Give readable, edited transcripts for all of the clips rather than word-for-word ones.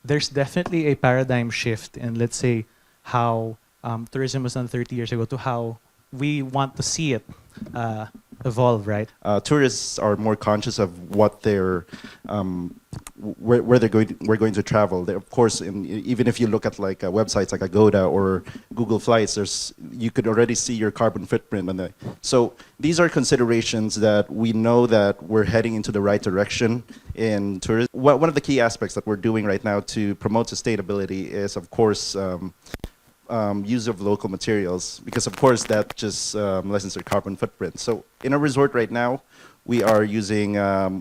there's definitely a paradigm shift in, let's say, how tourism was done 30 years ago to how we want to see it evolve, right? Tourists are more conscious of what they're where we're going to travel. Of course, even if you look at like websites like Agoda or Google Flights, you could already see your carbon footprint on the. So these are considerations that we know that we're heading into the right direction in tourism. One of the key aspects that we're doing right now to promote sustainability is, of course, use of local materials, because of course that just lessens their carbon footprint. So in a resort right now, we are using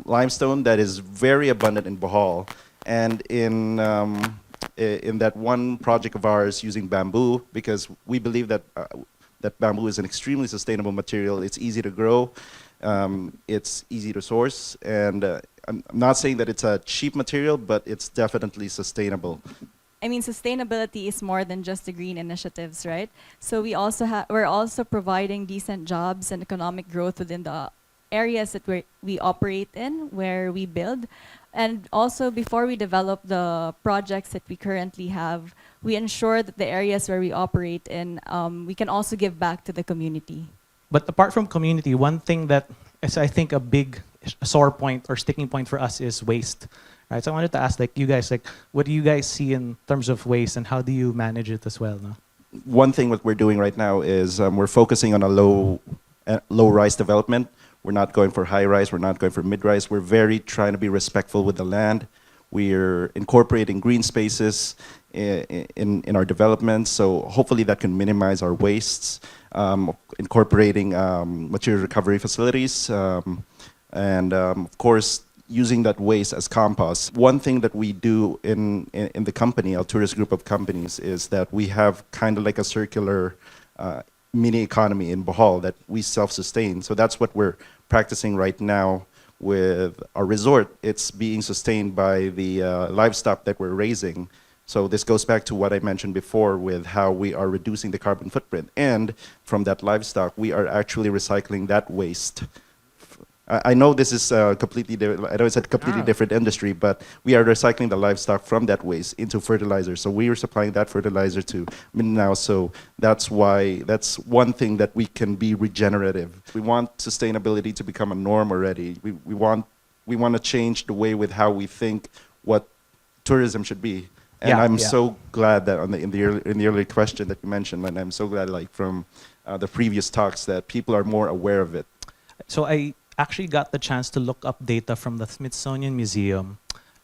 limestone that is very abundant in Bohol, and in that one project of ours using bamboo, because we believe that that bamboo is an extremely sustainable material. It's easy to grow, it's easy to source, and I'm not saying that it's a cheap material, but it's definitely sustainable. I mean, sustainability is more than just the green initiatives, right? So we're also providing decent jobs and economic growth within the areas that we operate in, where we build. And also, before we develop the projects that we currently have, we ensure that the areas where we operate in, we can also give back to the community. But apart from community, one thing that is, I think, a big sore point or sticking point for us is waste. Right, so I wanted to ask, like, you guys, like, what do you guys see in terms of waste, and how do you manage it as well? No? One thing what we're doing right now is we're focusing on a low-rise development. We're not going for high-rise. We're not going for mid-rise. We're very trying to be respectful with the land. We're incorporating green spaces in our development, so hopefully that can minimize our wastes. Incorporating material recovery facilities, and of course, using that waste as compost. One thing that we do in the company, our tourist group of companies, is that we have kind of like a circular mini economy in Bohol that we self-sustain. So that's what we're practicing right now with our resort. It's being sustained by the livestock that we're raising. So this goes back to what I mentioned before with how we are reducing the carbon footprint. And from that livestock, we are actually recycling that waste. I know this is completely. I know it's a completely different industry, but we are recycling the livestock from that waste into fertilizer. So we are supplying that fertilizer to Mindanao. So that's why that's one thing that we can be regenerative. We want sustainability to become a norm already. We want to change the way with how we think what tourism should be. And I'm so glad that in the earlier question that you mentioned, and I'm so glad, like, from the previous talks, that people are more aware of it. So I actually got the chance to look up data from the Smithsonian Museum,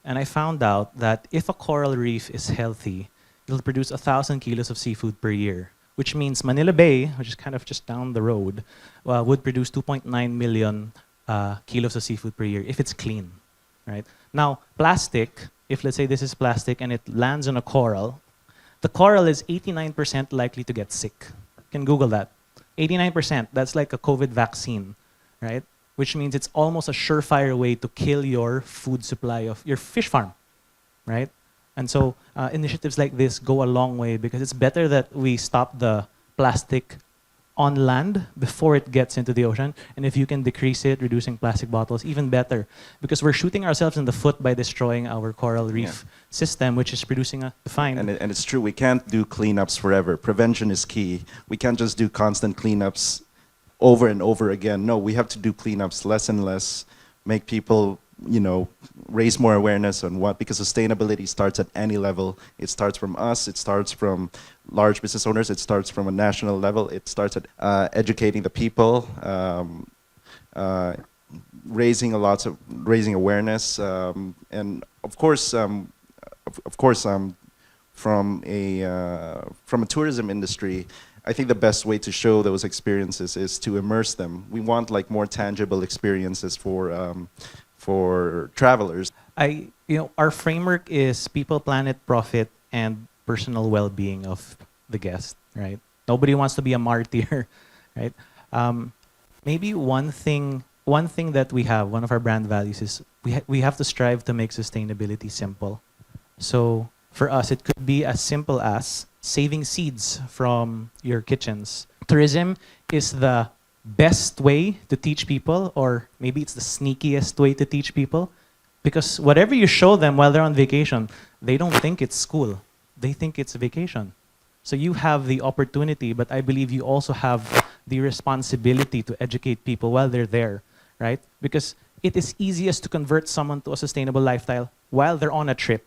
and I found out that if a coral reef is healthy, it'll produce 1,000 kilos of seafood per year, which means Manila Bay, which is kind of just down the road, would produce 2.9 million kilos of seafood per year if it's clean, right? Now, plastic, if let's say this is plastic and it lands on a coral, the coral is 89% likely to get sick. You can Google that. 89%, that's like a COVID vaccine, right? Which means it's almost a surefire way to kill your food supply of your fish farm, right? And so initiatives like this go a long way, because it's better that we stop the plastic on land before it gets into the ocean. And if you can decrease it, reducing plastic bottles, even better, because we're shooting ourselves in the foot by destroying our coral reef system, which is producing a fine. And it's true, we can't do cleanups forever. Prevention is key. We can't just do constant cleanups over and over again. No, we have to do cleanups less and less, make people, raise more awareness on what, because sustainability starts at any level. It starts from us, it starts from large business owners, it starts from a national level, it starts at educating the people, raising awareness, and of course, from a tourism industry, I think the best way to show those experiences is to immerse them. We want like more tangible experiences for travelers. Our framework is people, planet, profit, and personal well-being of the guest, right? Nobody wants to be a martyr, right? Maybe one thing that we have, one of our brand values is we have to strive to make sustainability simple. So for us, it could be as simple as saving seeds from your kitchens. Tourism is the best way to teach people, or maybe it's the sneakiest way to teach people, Because whatever you show them while they're on vacation, they don't think it's school. They think it's vacation. So you have the opportunity, but I believe you also have the responsibility to educate people while they're there, right? Because it is easiest to convert someone to a sustainable lifestyle while they're on a trip,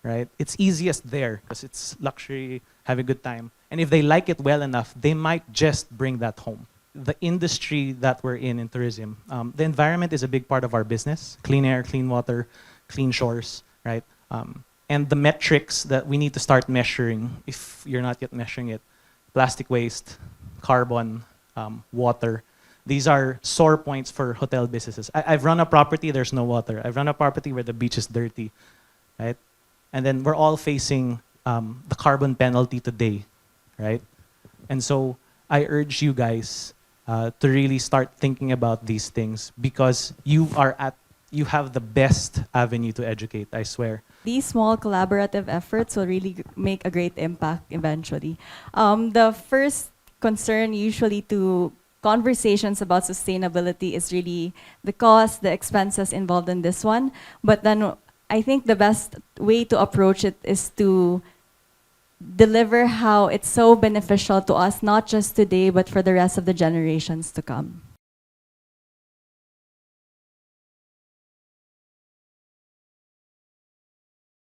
right? It's easiest there because it's luxury, have a good time. And if they like it well enough, they might just bring that home. The industry that we're in tourism, the environment is a big part of our business. Clean air, clean water, clean shores, right? And the metrics that we need to start measuring, if you're not yet measuring it, plastic waste, carbon, water. These are sore points for hotel businesses. I've run a property, there's no water. I've run a property where the beach is dirty, right? And then we're all facing the carbon penalty today, right? And so I urge you guys to really start thinking about these things because you have the best avenue to educate, I swear. These small collaborative efforts will really make a great impact eventually. The first concern usually to conversations about sustainability is really the cost, the expenses involved in this one. But then I think the best way to approach it is to deliver how it's so beneficial to us, not just today, but for the rest of the generations to come.